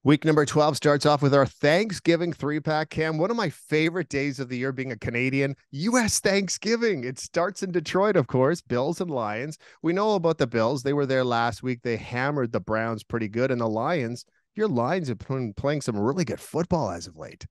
Week number 12 starts off with our Thanksgiving three-pack, Cam. One of my favorite days of the year being a Canadian, U.S. Thanksgiving. It starts in Detroit, of course, Bills and Lions. We know about the Bills. They were there last week. They hammered the Browns pretty good. And the Lions, your Lions have been playing some really good football as of late.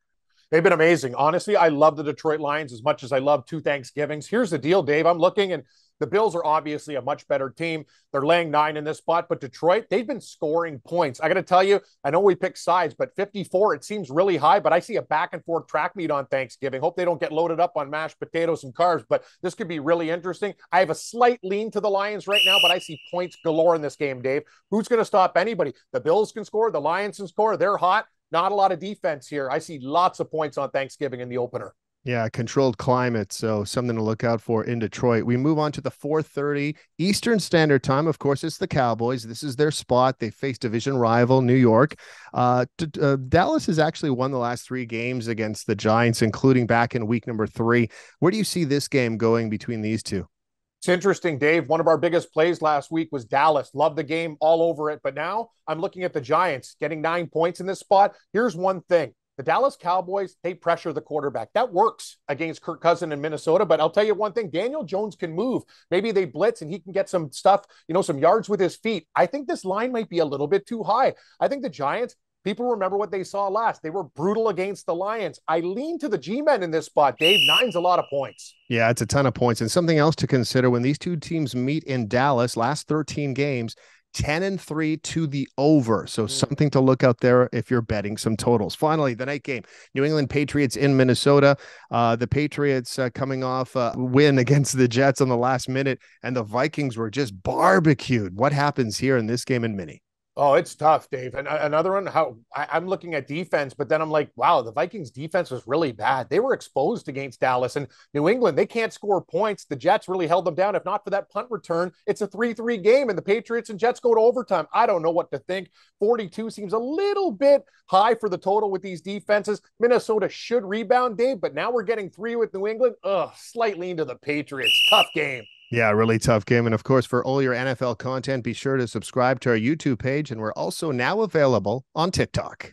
They've been amazing. Honestly, I love the Detroit Lions as much as I love two Thanksgivings. Here's the deal, Dave. I'm looking, and the Bills are obviously a much better team. They're laying 9 in this spot, but Detroit, they've been scoring points. I got to tell you, I know we pick sides, but 54, it seems really high, but I see a back and forth track meet on Thanksgiving. Hope they don't get loaded up on mashed potatoes and carbs, but this could be really interesting. I have a slight lean to the Lions right now, but I see points galore in this game, Dave. Who's going to stop anybody? The Bills can score. The Lions can score. They're hot. Not a lot of defense here. I see lots of points on Thanksgiving in the opener. Yeah, controlled climate, so something to look out for in Detroit. We move on to the 4:30 Eastern Standard Time. Of course, it's the Cowboys. This is their spot. They face division rival New York. Dallas has actually won the last 3 games against the Giants, including back in week number 3. Where do you see this game going between these two? It's interesting, Dave. One of our biggest plays last week was Dallas. Loved the game, all over it. But now I'm looking at the Giants getting 9 points in this spot. Here's one thing. The Dallas Cowboys, they pressure the quarterback. That works against Kirk Cousins in Minnesota. But I'll tell you one thing, Daniel Jones can move. Maybe they blitz and he can get some stuff, some yards with his feet. I think this line might be a little bit too high. I think the Giants, people remember what they saw last. They were brutal against the Lions. I lean to the G-men in this spot, Dave. 9's a lot of points. Yeah, it's a ton of points. And something else to consider when these two teams meet in Dallas, last 13 games, 10-3 to the over. So something to look out there if you're betting some totals. Finally, the night game, New England Patriots in Minnesota. The Patriots coming off a win against the Jets on the last minute, and the Vikings were just barbecued. What happens here in this game in Mini? Oh, it's tough, Dave. And another one, I'm looking at defense, but then I'm like, wow, the Vikings defense was really bad. They were exposed against Dallas and New England. They can't score points. The Jets really held them down. If not for that punt return, it's a 3-3 game and the Patriots and Jets go to overtime. I don't know what to think. 42 seems a little bit high for the total with these defenses. Minnesota should rebound, Dave, but now we're getting 3 with New England. Slight lean to the Patriots. Tough game. Yeah, really tough game. And of course, for all your NFL content, be sure to subscribe to our YouTube page. And we're also now available on TikTok.